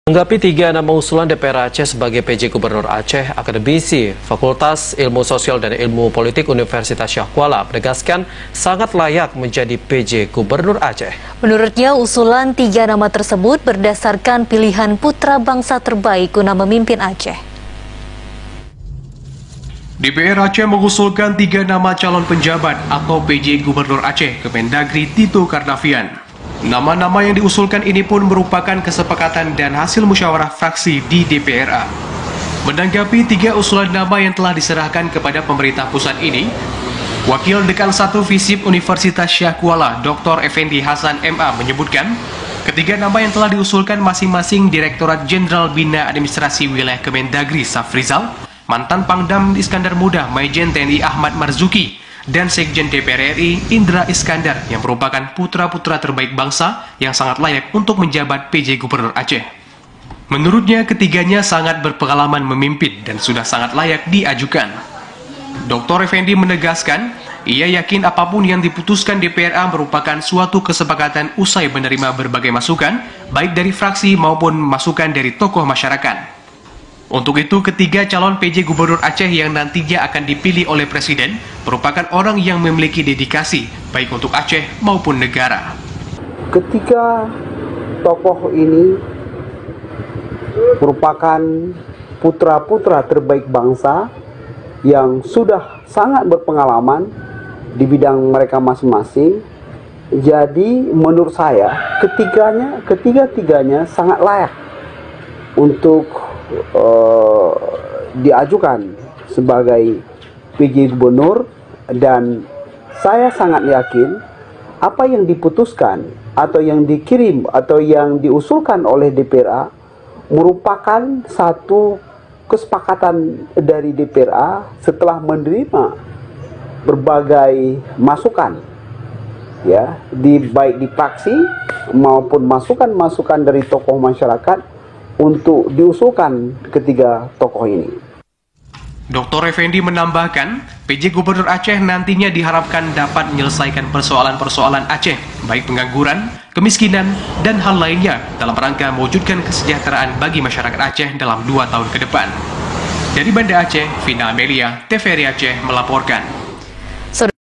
Menanggapi 3 nama usulan DPR Aceh sebagai PJ Gubernur Aceh, akademisi Fakultas Ilmu Sosial dan Ilmu Politik Universitas Syah Kuala menegaskan sangat layak menjadi PJ Gubernur Aceh. Menurutnya, usulan 3 nama tersebut berdasarkan pilihan putra bangsa terbaik guna memimpin Aceh. DPR Aceh mengusulkan 3 nama calon penjabat atau PJ Gubernur Aceh ke Mendagri Tito Karnavian. Nama-nama yang diusulkan ini pun merupakan kesepakatan dan hasil musyawarah fraksi di DPRA. Menanggapi 3 usulan nama yang telah diserahkan kepada pemerintah pusat ini, Wakil Dekan 1 Visip Universitas Syah Kuala, Dr. Effendi Hasan MA menyebutkan, ketiga nama yang telah diusulkan masing-masing Direktorat Jenderal Bina Administrasi Wilayah Kemendagri Safrizal, mantan Pangdam Iskandar Muda Majen TNI Ahmad Marzuki, dan Sekjen DPR RI Indra Iskandar yang merupakan putra-putra terbaik bangsa yang sangat layak untuk menjabat PJ Gubernur Aceh. Menurutnya, ketiganya sangat berpengalaman memimpin dan sudah sangat layak diajukan. Dr. Effendi menegaskan, ia yakin apapun yang diputuskan DPRA merupakan suatu kesepakatan usai menerima berbagai masukan, baik dari fraksi maupun masukan dari tokoh masyarakat. Untuk itu, ketiga calon PJ Gubernur Aceh yang nantinya akan dipilih oleh Presiden merupakan orang yang memiliki dedikasi, baik untuk Aceh maupun negara. Ketiga tokoh ini merupakan putra-putra terbaik bangsa yang sudah sangat berpengalaman di bidang mereka masing-masing. Jadi menurut saya ketiga-tiganya sangat layak untuk diajukan sebagai PJ Gubernur, dan saya sangat yakin apa yang diputuskan atau yang dikirim atau yang diusulkan oleh DPRA merupakan satu kesepakatan dari DPRA setelah menerima berbagai masukan, ya, baik di fraksi maupun masukan-masukan dari tokoh masyarakat untuk diusulkan ketiga tokoh ini. Dr. Effendi menambahkan, PJ Gubernur Aceh nantinya diharapkan dapat menyelesaikan persoalan-persoalan Aceh, baik pengangguran, kemiskinan, dan hal lainnya dalam rangka mewujudkan kesejahteraan bagi masyarakat Aceh dalam 2 tahun ke depan. Dari Banda Aceh, Vina Amelia, TVRI Aceh melaporkan.